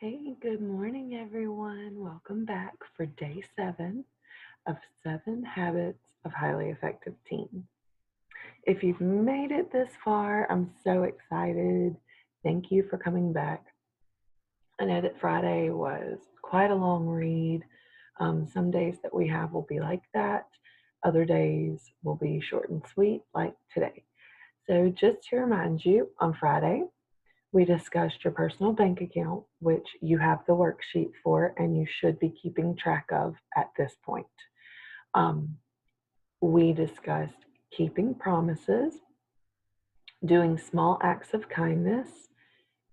Hey, good morning, everyone. Welcome back for day 7 of 7 Habits of Highly Effective Teens. If you've made it this far, I'm so excited. Thank you for coming back. I know that Friday was quite a long read. Some days that we have will be like that, other days will be short and sweet, like today. So, just to remind you, on Friday, we discussed your personal bank account, which you have the worksheet for and you should be keeping track of at this point. Um, we discussed keeping promises, doing small acts of kindness,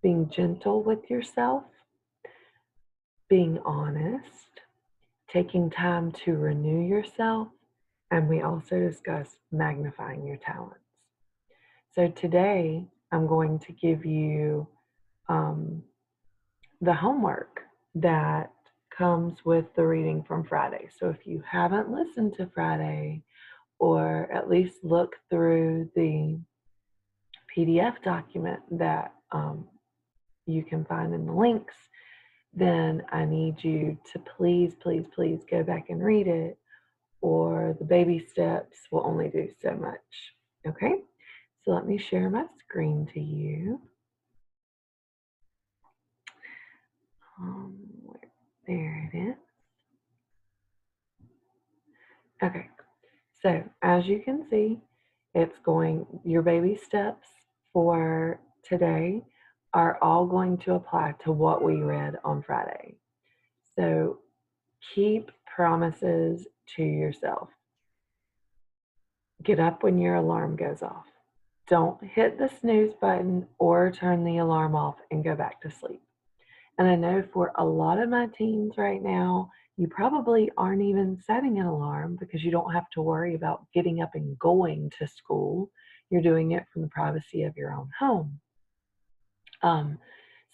being gentle with yourself, being honest, taking time to renew yourself, and we also discussed magnifying your talents. So today, I'm going to give you um, the homework that comes with the reading from Friday. So if you haven't listened to Friday, or at least look through the PDF document that you can find in the links, then I need you to please, please, please go back and read it, or the baby steps will only do so much. Okay? So let me share my screen to you. Um, there it is. Okay, so as you can see, your baby steps for today are all going to apply to what we read on Friday. So keep promises to yourself. Get up when your alarm goes off. Don't hit the snooze button or turn the alarm off and go back to sleep. And I know for a lot of my teens right now, you probably aren't even setting an alarm because you don't have to worry about getting up and going to school. You're doing it from the privacy of your own home. Um,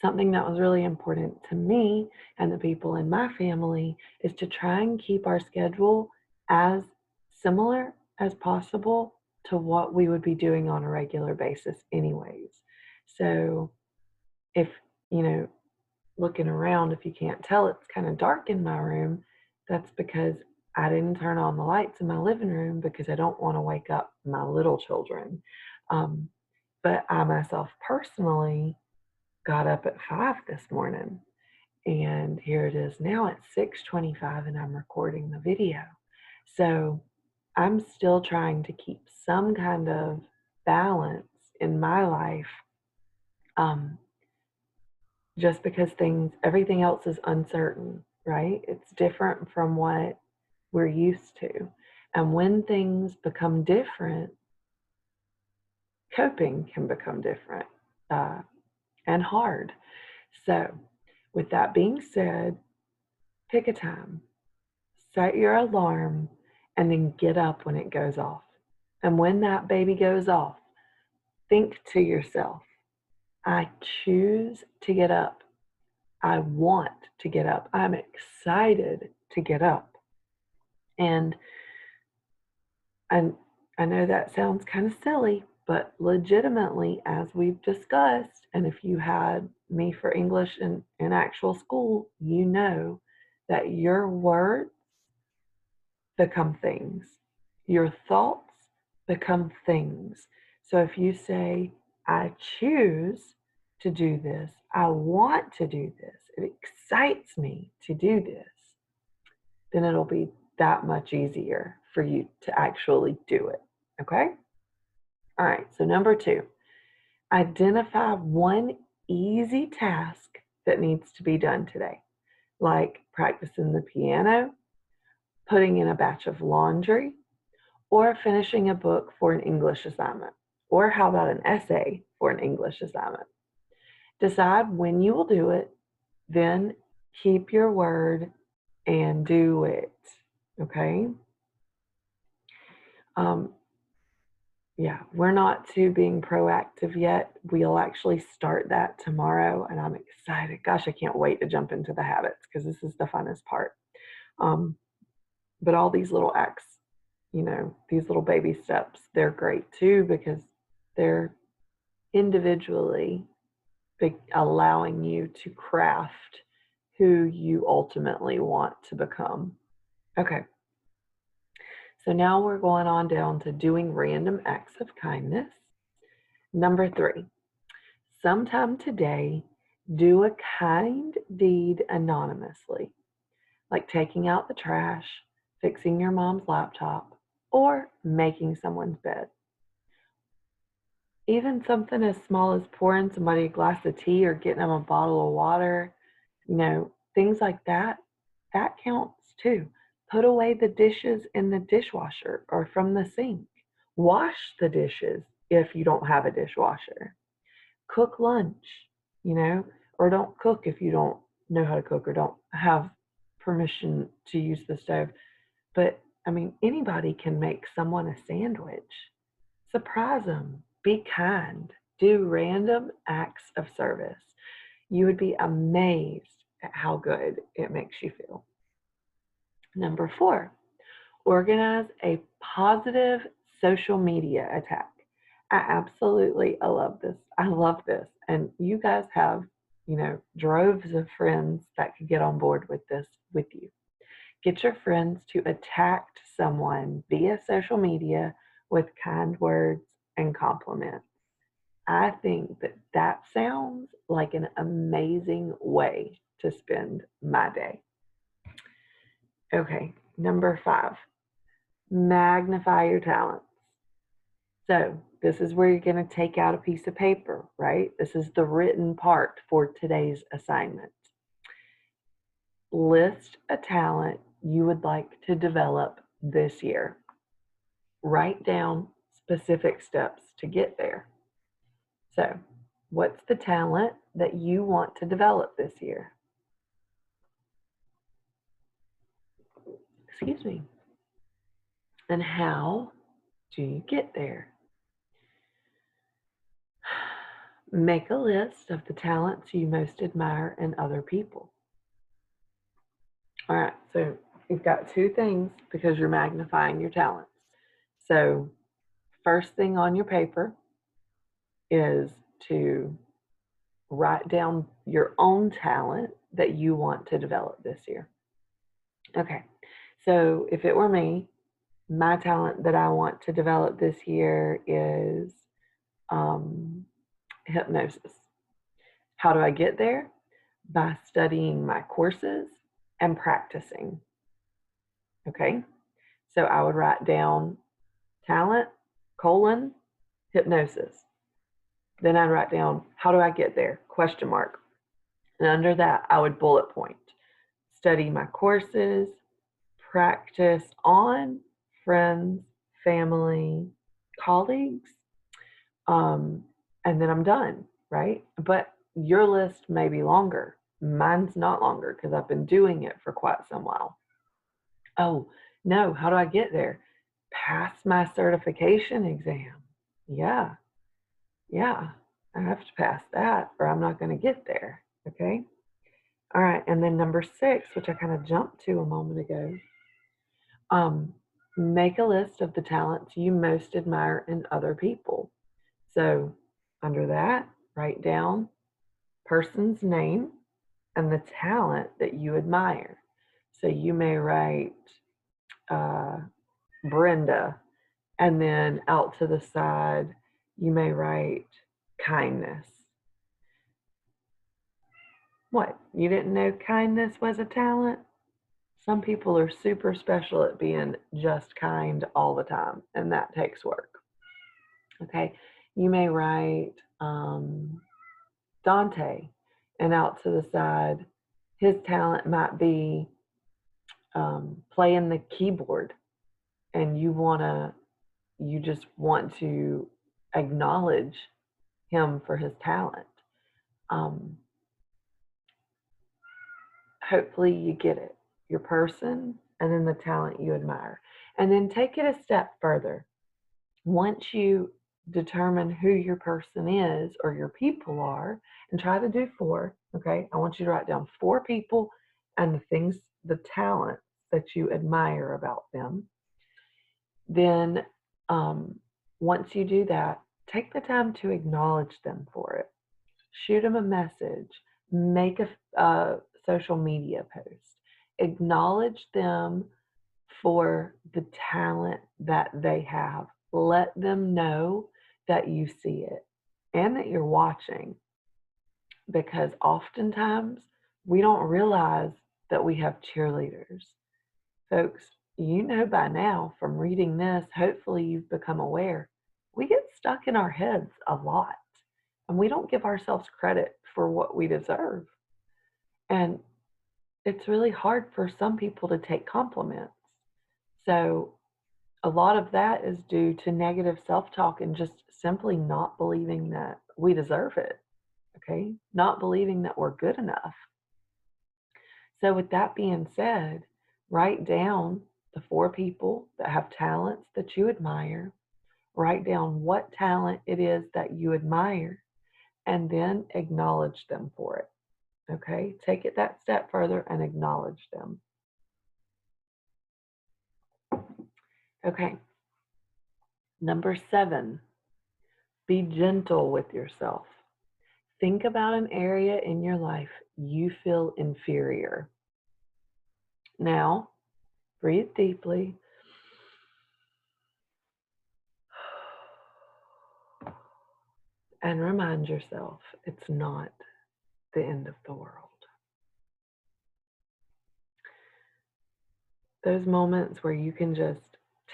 Something that was really important to me and the people in my family is to try and keep our schedule as similar as possible to what we would be doing on a regular basis, anyways. So, if you know, looking around, if you can't tell, it's kind of dark in my room. That's because I didn't turn on the lights in my living room because I don't want to wake up my little children. Um, but I myself personally got up at 5 this morning, and here it is now at 6:25, and I'm recording the video. So I'm still trying to keep some kind of balance in my life. Um, just because everything else is uncertain, right? It's different from what we're used to. And when things become different, coping can become different uh, and hard. So, with that being said, pick a time, set your alarm, and then get up when it goes off. And when that baby goes off, think to yourself, I choose to get up. I want to get up. I'm excited to get up. And I, I know that sounds kind of silly, but legitimately, as we've discussed, and if you had me for English in actual school, you know that your words become things, your thoughts become things. So if you say, I choose to do this, I want to do this, it excites me to do this, then it'll be that much easier for you to actually do it. Okay? All right, so number 2, identify one easy task that needs to be done today, like practicing the piano, putting in a batch of laundry, or finishing a book for an English assignment. Or how about an essay for an English assignment? Decide when you will do it, then keep your word and do it. Okay? Um, yeah, we're not to being proactive yet. We'll actually start that tomorrow, and I'm excited. Gosh, I can't wait to jump into the habits because this is the funnest part. Um, but all these little acts, these little baby steps, they're great too because they're individually allowing you to craft who you ultimately want to become. Okay, so now we're going on down to doing random acts of kindness. Number 3, sometime today, do a kind deed anonymously, like taking out the trash, fixing your mom's laptop, or making someone's bed. Even something as small as pouring somebody a glass of tea or getting them a bottle of water, things like that, that counts too. Put away the dishes in the dishwasher or from the sink. Wash the dishes if you don't have a dishwasher. Cook lunch, or don't cook if you don't know how to cook or don't have permission to use the stove. But I mean, anybody can make someone a sandwich. Surprise them. Be kind. Do random acts of service. You would be amazed at how good it makes you feel. Number 4, organize a positive social media attack. I love this. I love this. And you guys have, droves of friends that could get on board with this with you. Get your friends to attack someone via social media with kind words and compliments. I think that sounds like an amazing way to spend my day. Okay, number 5, magnify your talents. So this is where you're going to take out a piece of paper, right? This is the written part for today's assignment. List a talent you would like to develop this year. Write down specific steps to get there. So, what's the talent that you want to develop this year? Excuse me. And how do you get there? Make a list of the talents you most admire in other people. All right, so you've got 2 things because you're magnifying your talents. So, first thing on your paper is to write down your own talent that you want to develop this year. Okay, so if it were me, my talent that I want to develop this year is hypnosis. How do I get there? By studying my courses and practicing. Okay, so I would write down talent, hypnosis. Then I'd write down, how do I get there? ? And under that, I would bullet point. Study my courses, practice on friends, family, colleagues, and then I'm done, right? But your list may be longer. Mine's not longer because I've been doing it for quite some while. Oh, no, how do I get there? Pass my certification exam. Yeah, I have to pass that or I'm not going to get there, okay? All right, and then number 6, which I kind of jumped to a moment ago, make a list of the talents you most admire in other people. So under that, write down person's name and the talent that you admire. So you may write Brenda, and then out to the side, you may write kindness. What? You didn't know kindness was a talent? Some people are super special at being just kind all the time, and that takes work. Okay, you may write Dante, and out to the side, his talent might be playing the keyboard, and you just want to acknowledge him for his talent. Hopefully you get it. Your person and then the talent you admire. And then take it a step further. Once you determine who your person is or your people are, and try to do 4, okay? I want you to write down 4 people and the talents that you admire about them. Then once you do that, take the time to acknowledge them for it. shoot them a message, make a social media post, acknowledge them for the talent that they have. Let them know that you see it and that you're watching, because oftentimes we don't realize that we have cheerleaders. Folks, you know by now from reading this, hopefully you've become aware, we get stuck in our heads a lot and we don't give ourselves credit for what we deserve. And it's really hard for some people to take compliments. So a lot of that is due to negative self-talk and just simply not believing that we deserve it, okay? Not believing that we're good enough. So with that being said, write down the 4 people that have talents that you admire. Write down what talent it is that you admire, and then acknowledge them for it, okay? Take it that step further and acknowledge them. Okay. Number 7, be gentle with yourself. Think about an area in your life you feel inferior. Now, breathe deeply. And remind yourself it's not the end of the world. Those moments where you can just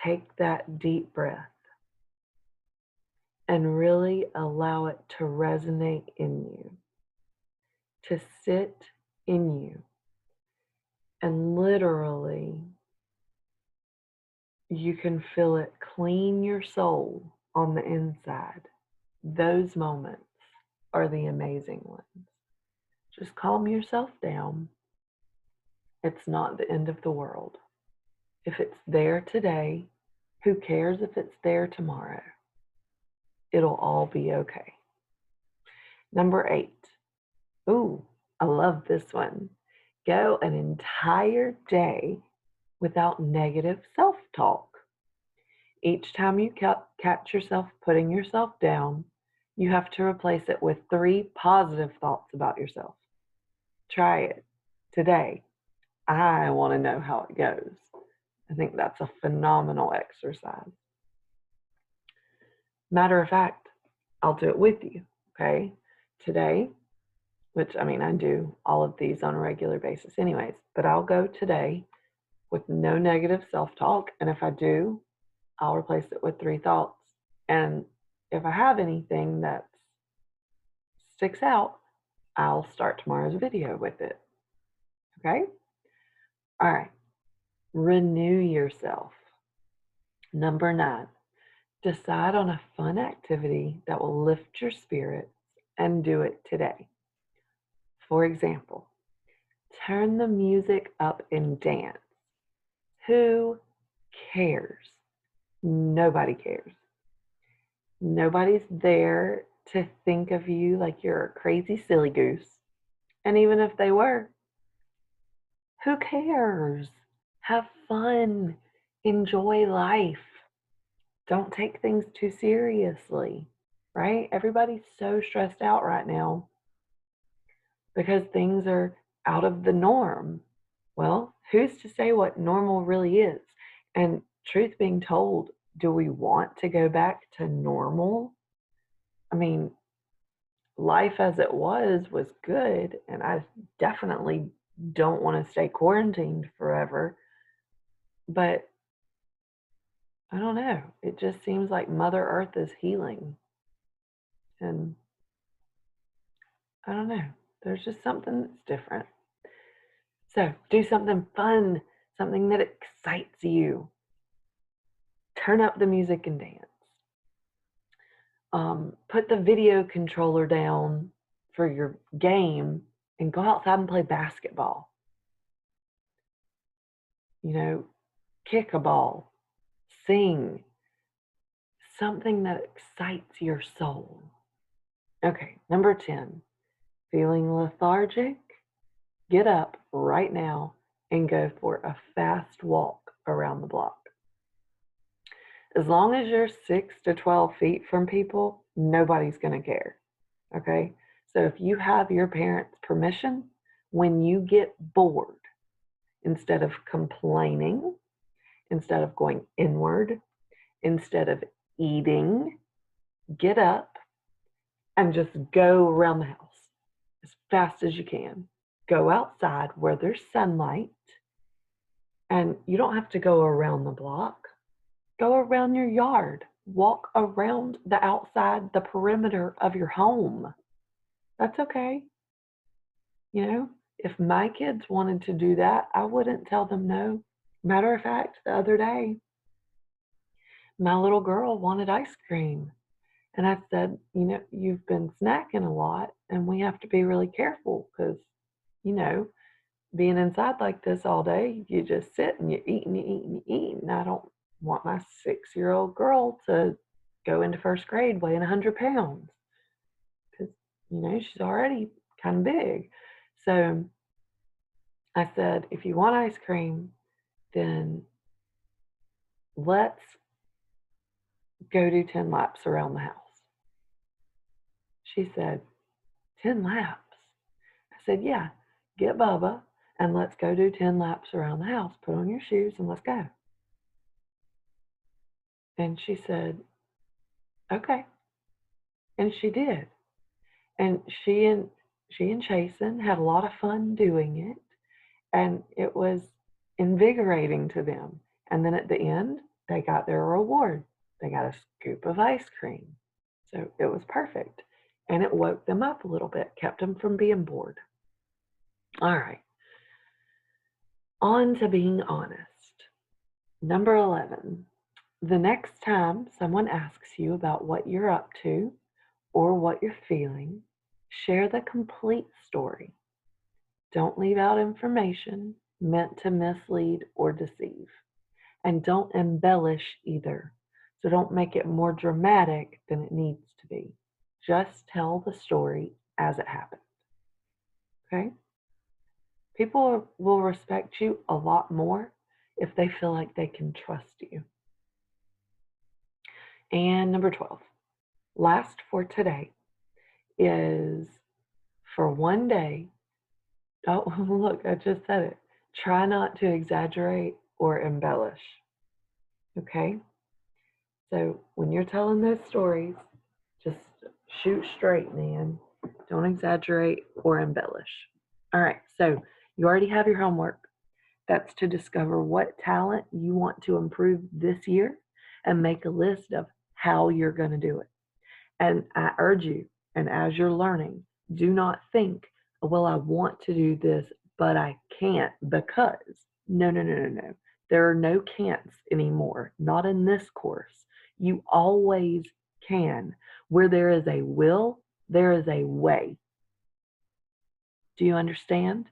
take that deep breath and really allow it to resonate in you, to sit in you, and literally you can feel it clean your soul on the inside. Those moments are the amazing ones. Just calm yourself down. It's not the end of the world. If it's there today, who cares if it's there tomorrow? It'll all be okay. Number 8. Ooh, I love this one. Go an entire day without negative self-talk. Each time you catch yourself putting yourself down, you have to replace it with 3 positive thoughts about yourself. Try it today. I want to know how it goes. I think that's a phenomenal exercise. Matter of fact, I'll do it with you, okay? Today, which I do all of these on a regular basis anyways, but I'll go today with no negative self-talk, and if I do, I'll replace it with 3 thoughts. And if I have anything that sticks out, I'll start tomorrow's video with it, okay? All right, renew yourself. Number 9, decide on a fun activity that will lift your spirits and do it today. For example, turn the music up and dance. Who cares? Nobody cares. Nobody's there to think of you like you're a crazy silly goose. And even if they were, who cares? Have fun. Enjoy life. Don't take things too seriously, right? Everybody's so stressed out right now because things are out of the norm. Well, who's to say what normal really is? And truth being told, do we want to go back to normal? Life as it was good, and I definitely don't want to stay quarantined forever. But I don't know. It just seems like Mother Earth is healing. And I don't know. There's just something that's different. So do something fun, something that excites you. Turn up the music and dance. Put the video controller down for your game and go outside and play basketball. Kick a ball, sing, something that excites your soul. Okay, number 10, feeling lethargic? Get up right now and go for a fast walk around the block. As long as you're 6 to 12 feet from people, nobody's going to care. Okay? So if you have your parents' permission, when you get bored, instead of complaining, instead of going inward, instead of eating, get up and just go around the house as fast as you can. Go outside where there's sunlight, and you don't have to go around the block. Go around your yard. Walk around the outside, the perimeter of your home. That's okay. You know, if my kids wanted to do that, I wouldn't tell them no. Matter of fact, the other day, my little girl wanted ice cream. And I said, you've been snacking a lot, and we have to be really careful because, you know, being inside like this all day, you just sit and you eat and you eat and you eat. And I don't want my 6-year-old girl to go into first grade weighing 100 pounds because, she's already kind of big. So I said, if you want ice cream, then let's go do 10 laps around the house. She said, 10 laps? I said, yeah, get Bubba and let's go do 10 laps around the house. Put on your shoes and let's go. And she said, okay. And she did. And she and Chasen had a lot of fun doing it. And it was invigorating to them. And then at the end, they got their reward. They got a scoop of ice cream. So it was perfect. And it woke them up a little bit, kept them from being bored. All right. On to being honest. Number 11. The next time someone asks you about what you're up to or what you're feeling, share the complete story. Don't leave out information meant to mislead or deceive. And don't embellish either. So don't make it more dramatic than it needs to be. Just tell the story as it happened. Okay? People will respect you a lot more if they feel like they can trust you. And number 12, last for today, is for one day. Oh, look, I just said it. Try not to exaggerate or embellish. Okay? So when you're telling those stories, just shoot straight, man. Don't exaggerate or embellish. All right, so you already have your homework. That's to discover what talent you want to improve this year and make a list of how you're going to do it. And I urge you, and as you're learning, do not think, well, I want to do this, but I can't because. No, no, no, no, no. There are no can'ts anymore, not in this course. You always can. Where there is a will, there is a way. Do you understand?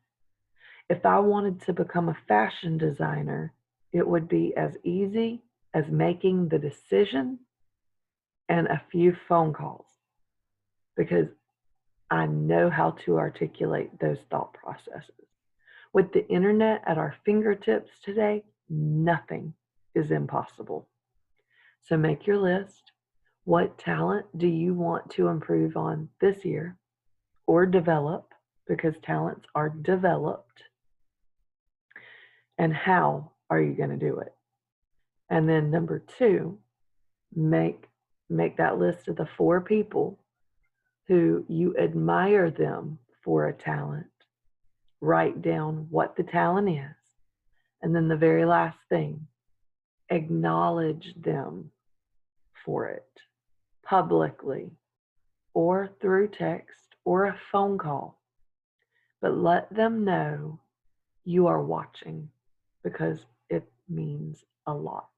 If I wanted to become a fashion designer, it would be as easy as making the decision and a few phone calls because I know how to articulate those thought processes. With the internet at our fingertips today, nothing is impossible. So make your list. What talent do you want to improve on this year or develop? Because talents are developed. And how are you going to do it? And then number 2, make that list of the 4 people who you admire them for a talent. Write down what the talent is. And then the very last thing, acknowledge them for it publicly or through text or a phone call. But let them know you are watching because it means a lot.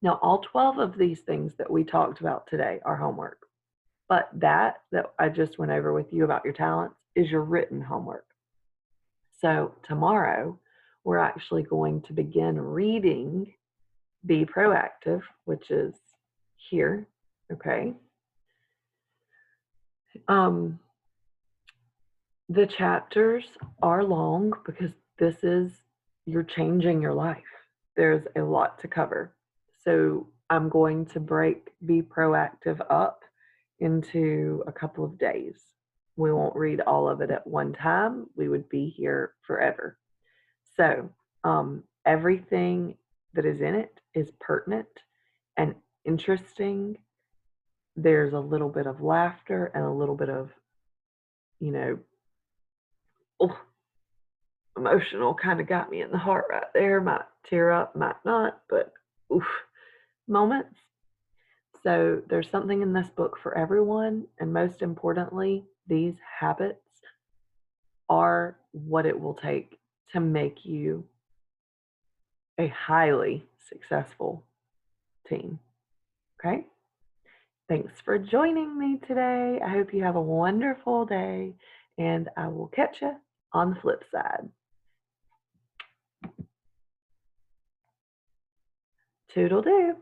Now, all 12 of these things that we talked about today are homework. But that I just went over with you about your talents is your written homework. So tomorrow, we're actually going to begin reading Be Proactive, which is here, okay? The chapters are long because you're changing your life. There's a lot to cover. So I'm going to break Be Proactive up into a couple of days. We won't read all of it at one time. We would be here forever. So, everything that is in it is pertinent and interesting. There's a little bit of laughter and a little bit of, you know, oh, emotional kind of got me in the heart right there. Might tear up, might not, but oof, moments. So there's something in this book for everyone. And most importantly, these habits are what it will take to make you a highly successful team. Okay. Thanks for joining me today. I hope you have a wonderful day, and I will catch you on the flip side. Toodle-doo.